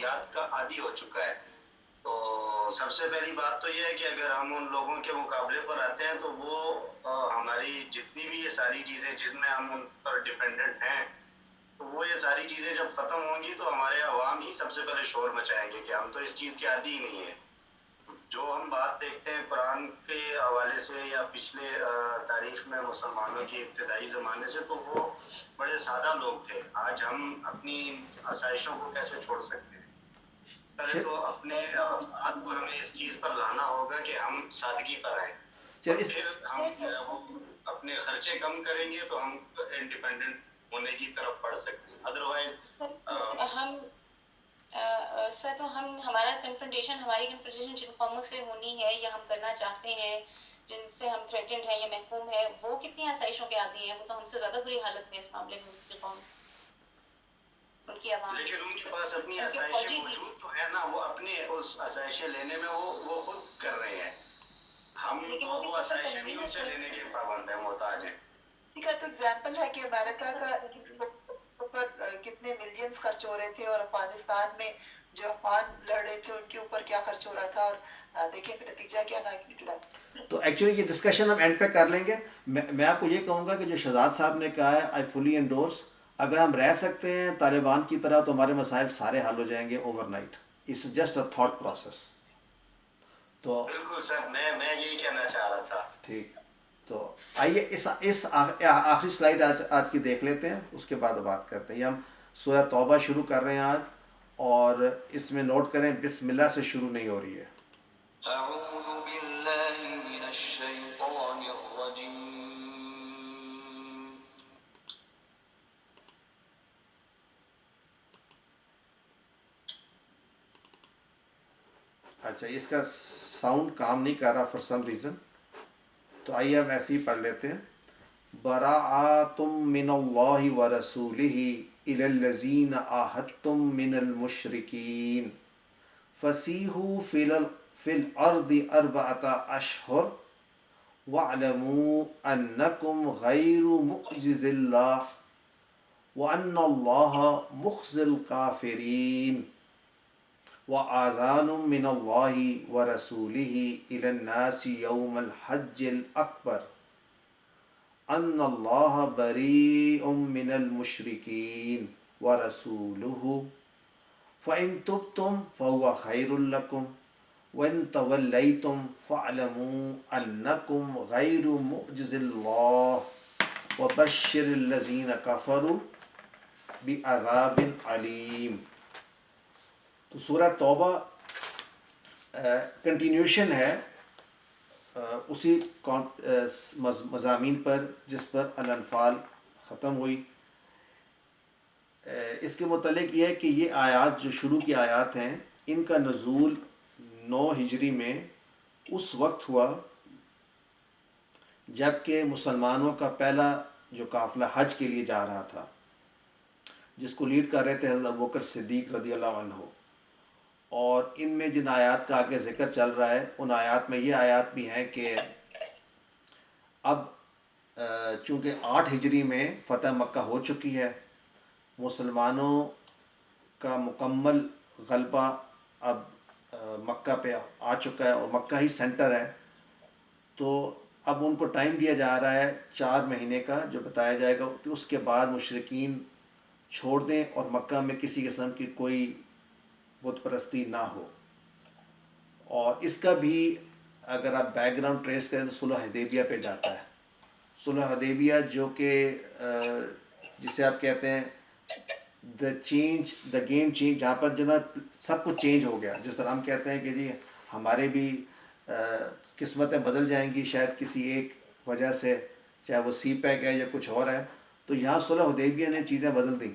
یاد کا عادی ہو چکا ہے. تو سب سے پہلی بات تو یہ ہے کہ اگر ہم ان لوگوں کے مقابلے پر آتے ہیں تو وہ ہماری جتنی بھی یہ ساری چیزیں جس میں ہم ان پر ڈپینڈنٹ ہیں تو وہ یہ ساری چیزیں جب ختم ہوں گی تو ہمارے عوام ہی سب سے پہلے شور مچائیں گے کہ ہم تو اس چیز کے عادی ہی نہیں ہیں. جو ہم بات دیکھتے ہیں قرآن کے حوالے سے یا پچھلے تاریخ میں مسلمانوں کے ابتدائی زمانے سے تو وہ بڑے سادہ لوگ تھے. آج ہم اپنی آسائشوں کو کیسے چھوڑ سکتے ہیں؟ پہلے تو اپنے افراد کو ہمیں اس چیز پر لانا ہوگا کہ ہم سادگی پر آئیں اور پھر ہم اپنے خرچے کم کریں گے تو ہم انڈیپینڈنٹ ہونے کی طرف بڑھ سکتے ہیں. ادروائز ہم سر تو ہماری کنفرنٹیشن جن قوموں سے ہونی ہے یا ہم کرنا چاہتے ہیں جن سے ہم تھریٹنڈ ہیں یا محکوم ہے وہ کتنی آسائشوں کے عادی ہیں. وہ تو ہم سے زیادہ بری حالت میں اس معاملے میں ان کی قوم ان کی عوام. لیکن ان کے پاس اپنی آسائشیں موجود تو ہے نا. وہ اپنے اس آسائشیں لینے میں وہ خود کر رہے ہیں. ہم تو وہ آسائشیں بھی ان سے لینے کے پابند ہیں, محتاج ہیں. ٹھیک ہے, تو ایگزامپل ہے کہ امریکہ کا کتنے ملینز خرچ ہو رہے تھے اور افغانستان میں جو افغان لڑ رہے تھے ان کے اوپر کیا خرچ ہو رہا تھا اور دیکھیں پھر نتیجہ کیا نکلا. تو ایکچولی یہ ڈسکشن ہم اینڈ پہ کر لیں گے. میں آپ کو یہ کہوں گا کہ جو شہزاد صاحب نے کہا ہے آئی فلی انڈورس. اگر ہم رہ سکتے ہیں طالبان کی طرح تو ہمارے مسائل سارے حل ہو جائیں گے overnight. It's just a thought process. تو بالکل سر, میں یہی کہنا چاہ رہا تھا. ٹھیک, تو آئیے اس آخری سلائیڈ آج کی دیکھ لیتے ہیں, اس کے بعد بات کرتے ہیں. یہ ہم سورہ توبہ شروع کر رہے ہیں آج, اور اس میں نوٹ کریں بسم اللہ سے شروع نہیں ہو رہی ہے. اعوذ باللہ من الشیطان الرجیم. اچھا, اس کا ساؤنڈ کام نہیں کر رہا فار سم ریزن, تو آئیے اب ایسے ہی پڑھ لیتے ہیں. براءتم من اللہ ورسولہ الی الذین عاہدتم من المشرکین فسیحوا فی الارض اربعۃ اشہر واعلموا انکم غیر معجز اللہ وان اللہ مخزی الکافرین وآذان من اللہ ورسولہ الی الناس یوم الحج الاکبر ان اللہ بریء من المشرکین ورسولہ فإن تبتم فهو خیر لکم وإن تولیتم فاعلموا انکم غیر معجز اللہ وبشر الذین کفروا بعذاب علیم. تو سورہ توبہ کنٹینیوشن ہے اسی مضامین پر جس پر الانفال ختم ہوئی. اس کے متعلق یہ ہے کہ یہ آیات جو شروع کی آیات ہیں ان کا نزول 9 ہجری میں اس وقت ہوا جب کہ مسلمانوں کا پہلا جو قافلہ حج کے لیے جا رہا تھا, جس کو لیڈ کر رہے تھے حضرت ابوبکر صدیق رضی اللہ عنہ. اور ان میں جن آیات کا آگے ذکر چل رہا ہے ان آیات میں یہ آیات بھی ہیں کہ اب چونکہ 8 ہجری میں فتح مکہ ہو چکی ہے, مسلمانوں کا مکمل غلبہ اب مکہ پہ آ چکا ہے اور مکہ ہی سینٹر ہے. تو اب ان کو ٹائم دیا جا رہا ہے 4 مہینے کا, جو بتایا جائے گا کہ اس کے بعد مشرکین چھوڑ دیں اور مکہ میں کسی قسم کی کوئی بت پرستی نہ ہو. اور اس کا بھی اگر آپ بیک گراؤنڈ ٹریس کریں تو صلح حدیبیہ پہ جاتا ہے. صلح حدیبیہ جو کہ جسے آپ کہتے ہیں دا گیم چینج, جہاں پر جو نا سب کچھ چینج ہو گیا. جس طرح ہم کہتے ہیں کہ جی ہمارے بھی قسمتیں بدل جائیں گی شاید کسی ایک وجہ سے, چاہے وہ سی پیک ہے یا کچھ اور ہے. تو یہاں صلح حدیبیہ نے چیزیں بدل دیں.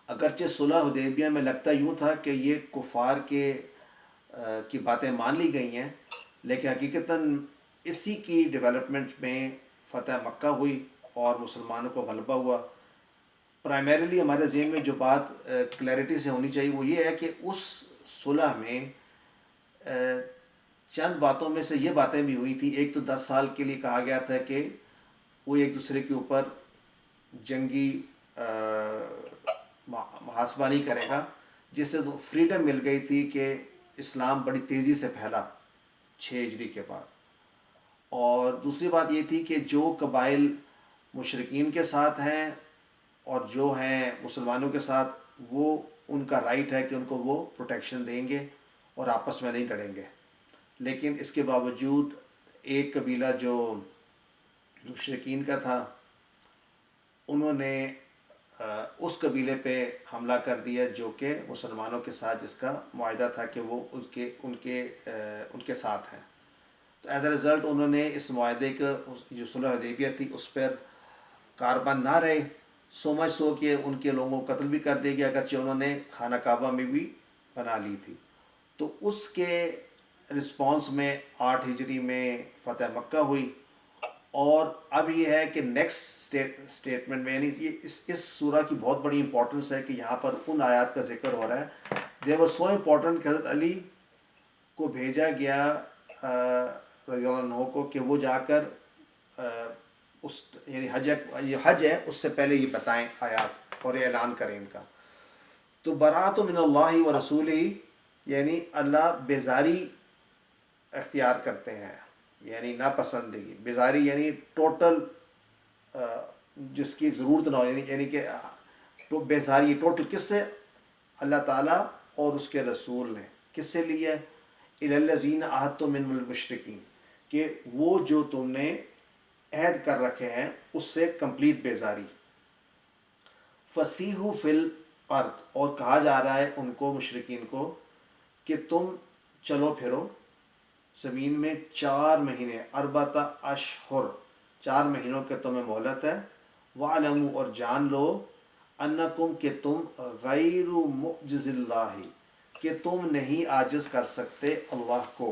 اگرچہ صلح حدیبیہ میں لگتا یوں تھا کہ یہ کفار کی باتیں مان لی گئی ہیں, لیکن حقیقتاً اسی کی ڈیولپمنٹ میں فتح مکہ ہوئی اور مسلمانوں کو غلبہ ہوا. پرائمریلی ہمارے ذہن میں جو بات کلیئرٹی سے ہونی چاہیے وہ یہ ہے کہ اس صلح میں چند باتوں میں سے یہ باتیں بھی ہوئی تھی. ایک تو 10 سال کے لیے کہا گیا تھا کہ وہ ایک دوسرے کے اوپر جنگی محاسبہ نہیں کرے گا, جس سے فریڈم مل گئی تھی کہ اسلام بڑی تیزی سے پھیلا 6 ہجری کے بعد. اور دوسری بات یہ تھی کہ جو قبائل مشرکین کے ساتھ ہیں اور جو ہیں مسلمانوں کے ساتھ، وہ ان کا رائٹ ہے کہ ان کو وہ پروٹیکشن دیں گے اور آپس میں نہیں لڑیں گے. لیکن اس کے باوجود ایک قبیلہ جو مشرکین کا تھا، انہوں نے اس قبیلے پہ حملہ کر دیا جو کہ مسلمانوں کے ساتھ جس کا معاہدہ تھا کہ وہ ان کے ساتھ ہیں. تو ایز اے رزلٹ انہوں نے اس معاہدے کا جو صلح حدیبیہ تھی اس پر کاربند نہ رہے، سو مچ سو کہ ان کے لوگوں کو قتل بھی کر دے گیا، اگرچہ انہوں نے خانہ کعبہ میں بھی بنا لی تھی. تو اس کے رسپانس میں 8 ہجری میں فتح مکہ ہوئی. اور اب یہ ہے کہ نیکسٹ اسٹیٹمنٹ میں، یعنی یہ اس سورہ کی بہت بڑی امپورٹنس ہے کہ یہاں پر ان آیات کا ذکر ہو رہا ہے. دے ور سو امپورٹنٹ کہ حضرت علی کو بھیجا گیا رضی اللہ عنہ کو کہ وہ جا کر اس یعنی حج ہے اس سے پہلے یہ بتائیں آیات اور یہ اعلان کریں ان کا. تو برات من اللہ و رسول ہی، یعنی اللہ بیزاری اختیار کرتے ہیں، یعنی ناپسندگی. بیزاری یعنی ٹوٹل جس کی ضرورت نہ ہو، یعنی کہ بیزاری ٹوٹل کس سے؟ اللہ تعالیٰ اور اس کے رسول نے. کس سے لیا؟ الی الذین عاہدتم من المشرکین، کہ وہ جو تم نے عہد کر رکھے ہیں اس سے کمپلیٹ بیزاری. فسیحوا فی الارض، اور کہا جا رہا ہے ان کو مشرکین کو کہ تم چلو پھرو زمین میں 4 مہینے، 4 اشہر، 4 مہینوں کے تمہیں مہلت ہے. وَعْلَمُوا، اور جان لو، انکم کہ تم غیر معجز اللہ، کہ تم نہیں عاجز کر سکتے اللہ کو.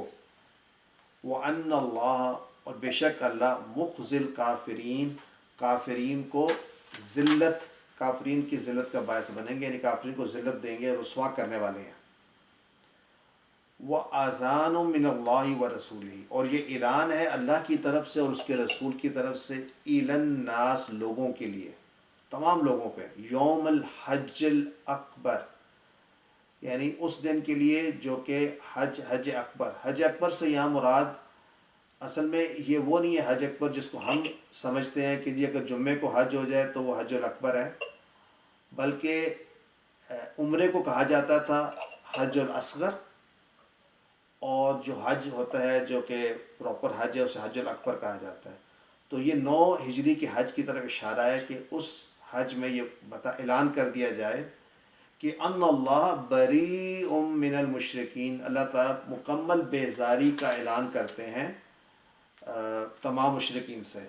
وَأَنَّ اللَّهَ، اور بے شک اللہ، مخزی الکافرین، کافرین کو ذلت، کافرین کی ذلت کا باعث بنیں گے، یعنی کافرین کو ذلت دیں گے، رسوا کرنے والے ہیں. وَأَذَانٌ مِّنَ اللَّهِ وَرَسُولِهِ، اور یہ اعلان ہے اللہ کی طرف سے اور اس کے رسول کی طرف سے، إِلَى النَّاسِ، لوگوں کے لیے، تمام لوگوں پہ. یوم الحج الاکبر، یعنی اس دن کے لیے جو کہ حج اکبر. حج اکبر سے یہاں مراد اصل میں یہ وہ نہیں ہے حج اکبر جس کو ہم سمجھتے ہیں کہ جی اگر جمعے کو حج ہو جائے تو وہ حج الاکبر ہے، بلکہ عمرے کو کہا جاتا تھا حج الاصغر، اور جو حج ہوتا ہے جو کہ پراپر حج ہے اسے حج الاکبر کہا جاتا ہے. تو یہ 9 ہجری کے حج کی طرف اشارہ ہے کہ اس حج میں یہ اعلان کر دیا جائے کہ ان اللہ بریء من المشرکین، اللہ تعالیٰ مکمل بیزاری کا اعلان کرتے ہیں تمام مشرکین سے.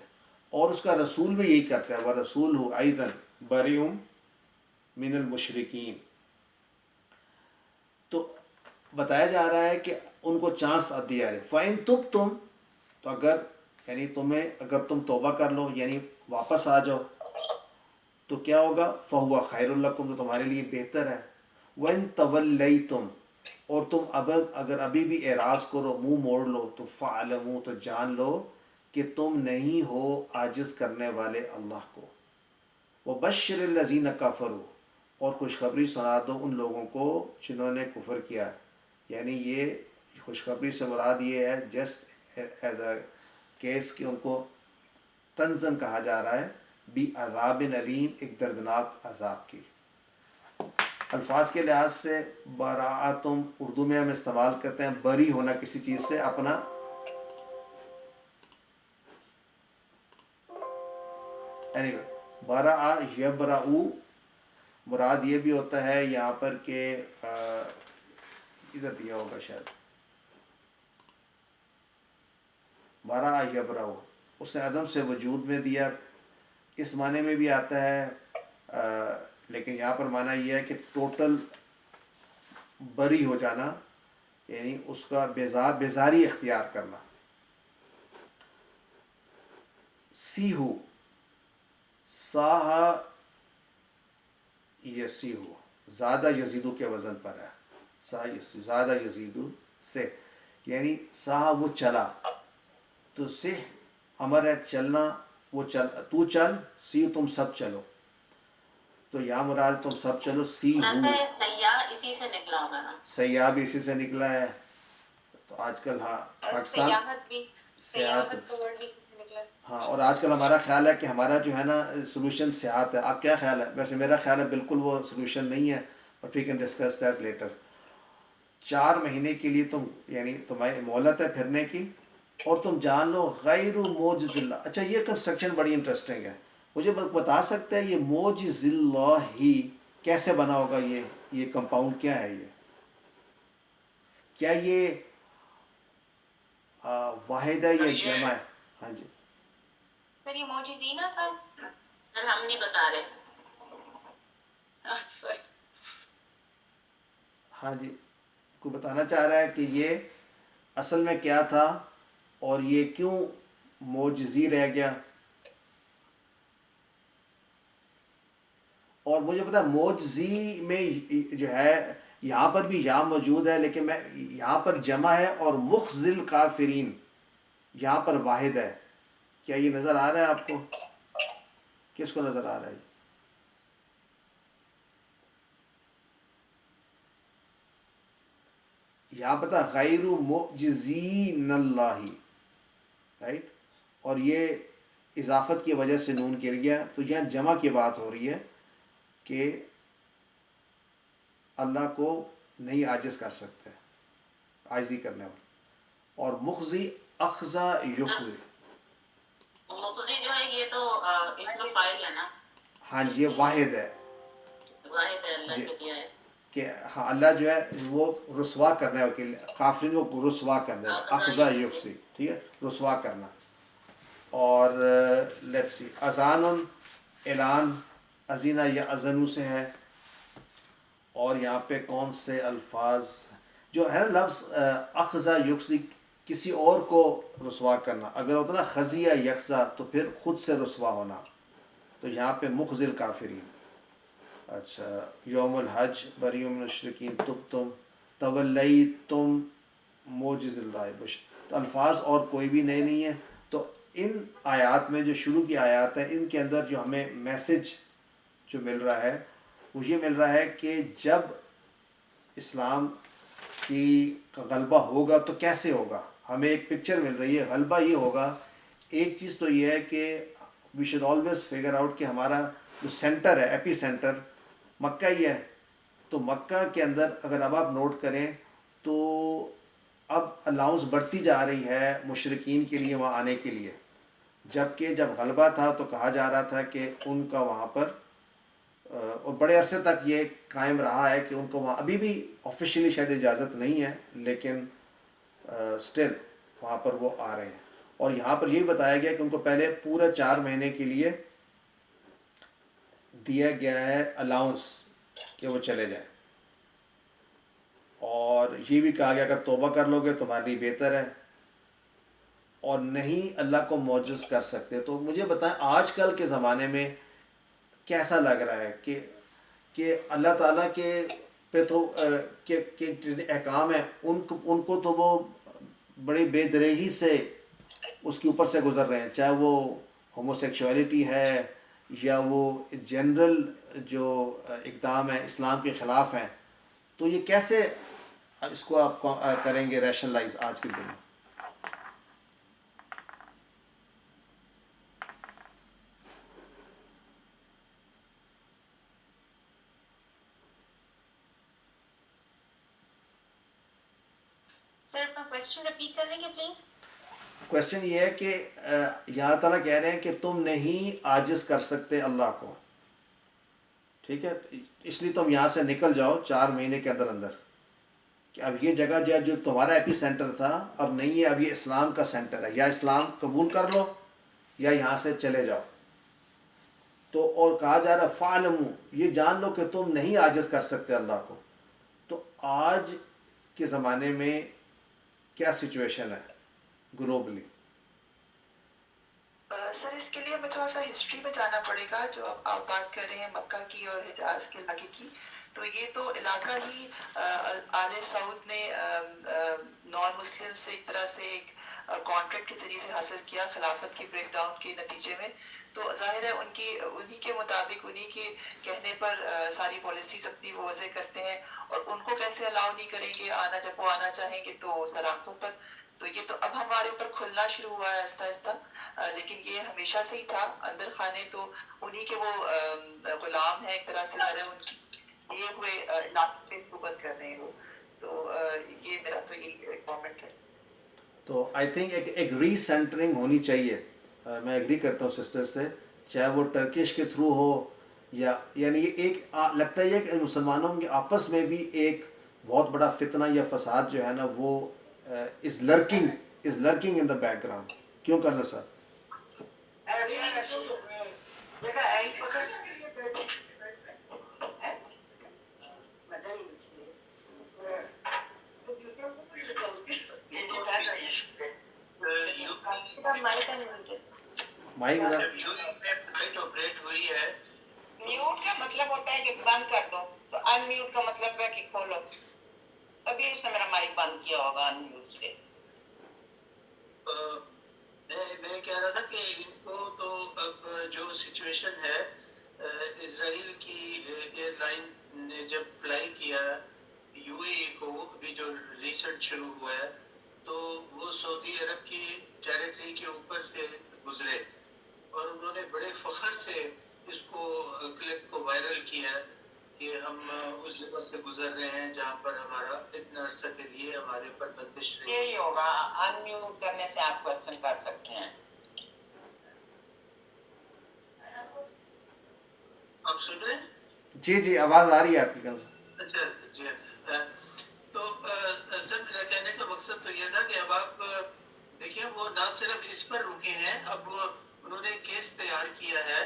اور اس کا رسول بھی یہی کرتا ہے، وَرَسُولُهُ أَيْضًا بَرِيءٌ مِّنَ الْمُشْرِكِينَ. تو بتایا جا رہا ہے کہ ان کو چانس اب دیا ہے. فَإِن تُبْتُمْ، تو اگر تم توبہ کر لو، یعنی واپس آ جاؤ، تو کیا ہوگا؟ فَهُوَ خَيْرٌ لَكُمْ، تو تمہارے لیے بہتر ہے. وَإِن تَوَلَّيْتُمْ، اور تم اگر ابھی بھی اعراض کرو، منہ موڑ لو، تو فَاعْلَمُوا، تو جان لو کہ تم نہیں ہو عاجز کرنے والے اللہ کو. وَبَشِّرِ الَّذِينَ كَفَرُوا، اور خوشخبری سنا دو ان لوگوں کو جنہوں نے کفر کیا. یعنی یہ خوشخبری سے مراد یہ ہے جسٹ ایز اے کیس کہ ان کو تنزن کہا جا رہا ہے بعذاب علیم، ایک دردناک عذاب کی. الفاظ کے لحاظ سے براءتم اردو میں ہم استعمال کرتے ہیں بری ہونا کسی چیز سے، اپنا برا یبرأ، مراد یہ بھی ہوتا ہے یہاں پر کہ ادھر دیا ہوگا شاید برا یبرأ، اس نے عدم سے وجود میں دیا، اس معنی میں بھی آتا ہے، لیکن یہاں پر معنی یہ ہے کہ ٹوٹل بری ہو جانا، یعنی اس کا بیزاری اختیار کرنا. سیہو، ساہا یسیہو، زیادہ یزیدو کے وزن پر ہے. زیادہ یزیدو سے، یعنی ساہا وہ چلا، تو سہ امر ہے چلنا، وہ چل، تو چل، سی تم سب چلو. تو یا مراد تم سب چلو سی ہو. لگتا ہے سیاح اسی سے نکلا ہوگا نا. سیاح بھی اسی سے نکلا ہے. تو آج کل ہاں پاکستان سیاحت بھی، سیاحت سیاحت کا ورڈ بھی اس سے نکلا ہے. ہاں. اور آج کل ہمارا خیال ہے کہ ہمارا جو ہے نا سلوشن سیاحت ہے. آپ کیا خیال ہے؟ ویسے میرا خیال ہے بالکل وہ سلوشن نہیں ہے، but we can discuss that later. 4 مہینے کے لیے تم یعنی تمہاری مہلت ہے پھرنے کی، اور تم جان لو غیر موجز اللہ. اچھا یہ کنسٹرکشن بڑی انٹرسٹنگ ہے. مجھے بتا سکتے ہیں یہ موجز اللہ ہی کیسے بنا ہوگا؟ یہ کمپاؤنڈ کیا ہے؟ یہ کیا یہ واحد ہے یا جمع ہے؟ ہاں جی سر یہ موجزینہ تھا. سر ہم نہیں بتا رہے. سوری. ہاں جی. کو بتانا چاہ رہا ہے کہ یہ اصل میں کیا تھا اور یہ کیوں موجزی رہ گیا. اور مجھے پتا موجزی میں جو ہے یہاں پر بھی یا موجود ہے، لیکن میں یہاں پر جمع ہے، اور مخزل کافرین یہاں پر واحد ہے. کیا یہ نظر آ رہا ہے آپ کو؟ کس کو نظر آ رہا ہے؟ یہاں پتا غیر معجزین اللہ، رائٹ. اور یہ اضافت کی وجہ سے نون گر گیا. تو یہاں جمع کی بات ہو رہی ہے کہ اللہ کو نہیں عاجز کر سکتے، عاجزی کرنے والا. اور مخزی اخذا یخزی. مخزی جو ہے یہ تو اس میں فائل ہے نا. ہاں جی یہ واحد ہے. واحد ہے اللہ جی کے دیا ہے. کہ ہاں اللہ جو ہے وہ رسوا کرنا ہے، کافرین کو رسوا کرنا ہے. اخذا یخزی، ٹھیک ہے، رسوا کرنا. اور لیٹس سی اذان اعلان، ازینہ یا ازنو سے ہے. اور یہاں پہ کون سے الفاظ جو ہے نا لفظ اخذا یخزی، کسی اور کو رسوا کرنا. اگر ہوتا نا خزیہ یکسا تو پھر خود سے رسوا ہونا. تو یہاں پہ مخزل کافرین. اچھا یوم الحج بری من المشرکین تم تولیتم موجز اللہ. تو الفاظ اور کوئی بھی نئے نہیں ہیں. تو ان آیات میں جو شروع کی آیات ہیں ان کے اندر جو ہمیں میسج جو مل رہا ہے وہ یہ مل رہا ہے کہ جب اسلام کی غلبہ ہوگا تو کیسے ہوگا. ہمیں ایک پکچر مل رہی ہے. غلبہ یہ ہوگا، ایک چیز تو یہ ہے کہ we should always figure out کہ ہمارا جو سینٹر ہے، ایپی سینٹر مکہ ہی ہے. تو مکہ کے اندر اگر اب آپ نوٹ کریں تو اب الاؤنس بڑھتی جا رہی ہے مشرقین کے لیے وہاں آنے کے لیے. جبکہ جب غلبہ تھا تو کہا جا رہا تھا کہ ان کا وہاں پر اور بڑے عرصے تک یہ قائم رہا ہے کہ ان کو وہاں ابھی بھی آفیشیلی شاید اجازت نہیں ہے، لیکن اسٹل وہاں پر وہ آ رہے ہیں. اور یہاں پر یہ بتایا گیا کہ ان کو پہلے پورا 4 مہینے کے لیے دیا گیا ہے الاؤنس کہ وہ چلے جائیں. اور یہ بھی کہا گیا اگر توبہ کر لو گے تمہارے لیے بہتر ہے، اور نہیں اللہ کو معجز کر سکتے. تو مجھے بتائیں آج کل کے زمانے میں کیسا لگ رہا ہے کہ اللہ تعالیٰ کے پہ تو کہ احکام ہیں ان کو تو وہ بڑی بے دریغی سے اس کے اوپر سے گزر رہے ہیں، چاہے وہ ہومو سیکشولیٹی ہے یا وہ جنرل جو اقدام ہیں اسلام کے خلاف ہیں. تو یہ کیسے اس کو آپ کریں گے ریشنلائز آج کے دن میں؟ سر اپنا کوشچن رپیٹ کر لیں گے پلیز. کوشچن یہ ہے کہ اللہ تعالیٰ کہہ رہے ہیں کہ تم نہیں عاجز کر سکتے اللہ کو، ٹھیک ہے، اس لیے تم یہاں سے نکل جاؤ 4 مہینے کے اندر اندر. کہ اب یہ جگہ جو تمہارا ایپی سینٹر تھا اب نہیں ہے، اب یہ اسلام کا سینٹر ہے. یا اسلام قبول کر لو یا یہاں سے چلے جاؤ. تو اور کہا جا رہا ہے فَعْلَمُوا، یہ جان لو کہ تم نہیں عاجز کر سکتے اللہ کو. تو آج کے زمانے میں کیا سچویشن ہے گلوبلی؟ سر اس کے لیے ہمیں تھوڑا سا ہسٹری میں جانا پڑے گا. جو آپ بات کر رہے ہیں مکہ کی اور حجاز کے علاقے کی، تو یہ تو علاقہ ہی آل سعود نے نان مسلم سے ایک طرح سے ایک کانٹریکٹ کے ذریعے سے حاصل کیا خلافت کے بریک ڈاؤن کے نتیجے میں. تو ظاہر ہے انہی کے مطابق انہی کے کہنے پر ساری پالیسیز اپنی وہ وضع کرتے ہیں، اور ان کو کیسے الاؤ نہیں کریں گے آنا، جب وہ آنا چاہیں گے تو سراغوں پر. تو یہ تو اب ہمارے اوپر کھلنا شروع ہوا ہے آہستہ آہستہ، لیکن یہ ہمیشہ سے ہی تھا. اندر خانے تو انہی کے وہ غلام ہیں ایک طرح سے، ظاہر ہے ان کی لیے ہوئے علاقے پہ حکومت کر رہے ہیں وہ. تو یہ میرا تو یہ کامنٹ ہے. تو آئی تھنک ایک ری سینٹرنگ ہونی چاہیے. میں ایگری کرتا ہوں سسٹر سے، چاہے وہ ٹرکش کے تھرو ہو یا یعنی یہ ایک لگتا ہے کہ مسلمانوں کے آپس میں بھی ایک بہت بڑا فتنہ یا فساد جو ہے نا وہ از لرکنگ ان دا بیک گراؤنڈ. کیوں کرنا سر؟ مائک ادھر. جب یوزنگ میں فلائٹ آپریٹ ہوئی ہے، میوٹ کا مطلب ہوتا ہے کہ بند کر دو، تو ان میوٹ کا مطلب ہے کہ کھولو. تبھی اس نے میرا مائک بند کیا ہوگا ان میوٹ سے. میں کہہ رہا تھا کہ ان کو تو اب جو سچویشن ہے، اسرائیل کی ایئر لائن نے جب فلائی کیا یو اے ای کو، ابھی جو ریسنٹ شروع ہوا ہے، تو وہ سعودی عرب کی ٹیریٹری کے اوپر سے گزرے، اور انہوں نے بڑے فخر سے اس کو کلپ کو وائرل کیا کہ ہم اس جگہ سے گزر رہے ہیں جہاں پر ہمارا اتنا عرصہ کے لیے ہمارے پر بندش رہی. یہی ہوگا، ان میوٹ کرنے سے آپ کوشچن کر سکتے ہیں. آپ سن رہے ہیں؟ جی آواز آ رہی ہے آپ کی. اچھا جی. تو سر میرا کہنے کا مقصد تو یہ تھا کہ اب آپ دیکھیں وہ نہ صرف اس پر رکے ہیں، اب انہوں نے کیس تیار کیا ہے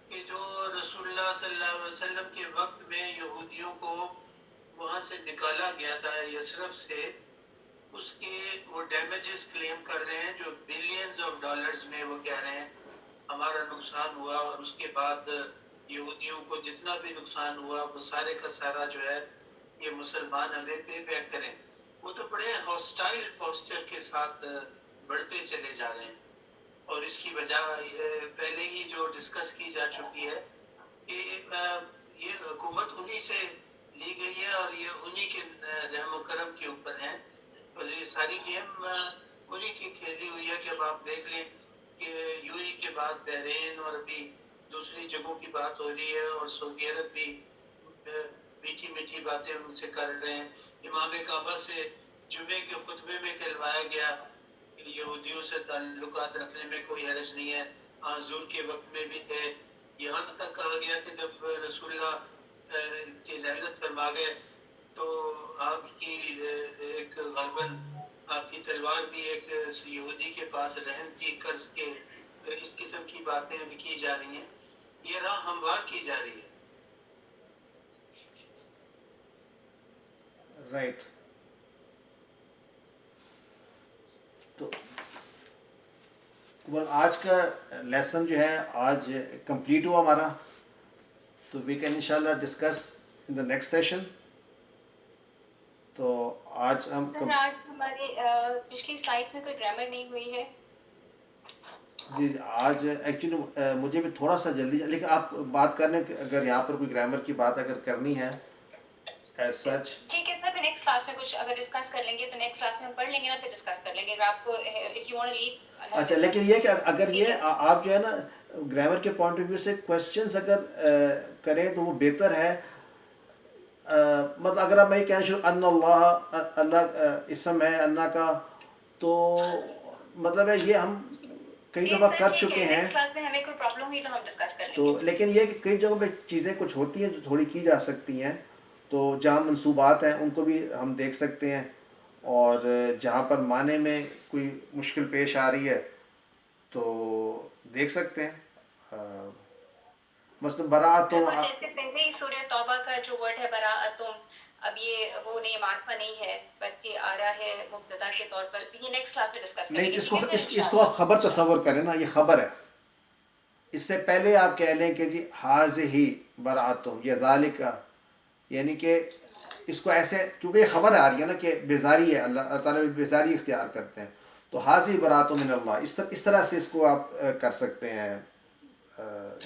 کہ جو رسول اللہ صلی اللہ علیہ وسلم کے وقت میں یہودیوں کو وہاں سے نکالا گیا تھا یثرب سے، اس کے وہ ڈیمیجز کلیم کر رہے ہیں جو بلینز آف ڈالرز میں وہ کہہ رہے ہیں ہمارا نقصان ہوا، اور اس کے بعد یہودیوں کو جتنا بھی نقصان ہوا وہ سارے کا سارا جو ہے یہ مسلمان ہمیں پے بیک کریں. وہ تو بڑے ہاسٹائل پوسچر کے ساتھ بڑھتے چلے جا رہے ہیں، اور اس کی وجہ پہلے ہی جو ڈسکس کی جا چکی ہے کہ یہ حکومت انہی سے لی گئی ہے اور یہ انہی کے رحم و کرم کے اوپر ہیں، اور یہ ساری گیم انہی کی کھیلی ہوئی ہے. کہ اب آپ دیکھ لیں کہ یو ای کے بعد بحرین اور ابھی دوسری جگہوں کی بات ہو رہی ہے، اور سعودی عرب بھی میٹھی باتیں ان سے کر رہے ہیں. امام کعبہ سے جمعے کے خطبے میں کہلوایا گیا کہ یہودیوں سے تعلقات رکھنے میں کوئی حرج نہیں ہے. حضور کے وقت میں بھی تھے. یہاں تک کہا گیا کہ جب رسول اللہ کی رحلت فرما گئے تو آپ کی ایک غالباً آپ کی تلوار بھی ایک یہودی کے پاس رہن تھی قرض کے. اس قسم کی باتیں ابھی کی جا رہی ہیں، یہ راہ ہموار کی جا رہی ہے. رائٹ. تو آج کا لیسن جو ہے آج کمپلیٹ ہوا ہمارا، تو وی کین انشاءاللہ discuss in the next session. تو آج ہم آج ہماری پچھلی سلائڈس میں کوئی گرامر نہیں ہوئی ہے. جی آج ایکچولی مجھے بھی تھوڑا سا جلدی، لیکن آپ بات کرنے اگر یہاں پر کوئی گرامر کی بات اگر کرنی ہے ایز سچ. ٹھیک ہے سر، نیکسٹ کلاس میں کچھ اگر ڈسکس کر لیں گے تو نیکسٹ کلاس میں ہم پڑھ لیں گے نا، پھر ڈسکس کر لیں گے. اگر آپ کو اف یو وانٹ ٹو لیو. اچھا، لیکن یہ کہ اگر یہ آپ جو ہے نا گرامر کے پوائنٹ آف ویو سے کویشچنس اگر کریں تو وہ بہتر ہے. مطلب اگر آپ میں یہ کہنا شروع ان اللہ اسم ہے اللہ کا، تو مطلب ہے یہ ہم کئی دفعہ کر چکے ہیں. نیکسٹ کلاس میں ہمیں کوئی پرابلم ہوئی تو ہم ڈسکس کر لیں تو گے. لیکن یہ کہ کئی جگہوں پہ چیزیں کچھ ہوتی ہیں جو تھوڑی کی جا سکتی ہیں، تو جہاں منصوبات ہیں ان کو بھی ہم دیکھ سکتے ہیں، اور جہاں پر معنی میں کوئی مشکل پیش آ رہی ہے تو دیکھ سکتے ہیں. مثلا براءتم، جیسے پہلے ہی سورہ توبہ کا جو ورڈ ہے براءتم، اب یہ وہ نہیں معرفہ نہیں ہے بلکہ آ رہا ہے مبتدا کے طور پر. یہ نیکسٹ کلاس میں ڈسکس کریں نہیں گے. اس کو آپ خبر تصور کریں نا، یہ خبر ہے. اس سے پہلے آپ کہہ لیں کہ جی حاذہ براءتم، یہ ذالک، یعنی کہ اس کو ایسے، کیونکہ یہ خبر آ رہی ہے نا کہ بیزاری ہے، اللہ تعالیٰ بیزاری اختیار کرتے ہیں، تو حاذہ براءتم من اللہ، اس طرح سے اس کو آپ کر سکتے ہیں.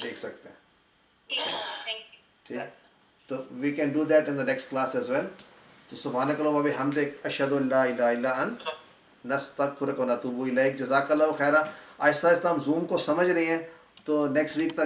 دیکھ سکتے ہیں. ٹھیک ہے سر، تھینک یو. ٹھیک تو we can do that in the next class as well. تو سبحانک اللہم و بحمدک اشہد ان لا الہ الا انت نستغفرک و نتوب الیک. جزاک اللہ خیرہ. آہستہ آہستہ ہم زوم کو سمجھ رہے ہیں تو نیکسٹ ویک تک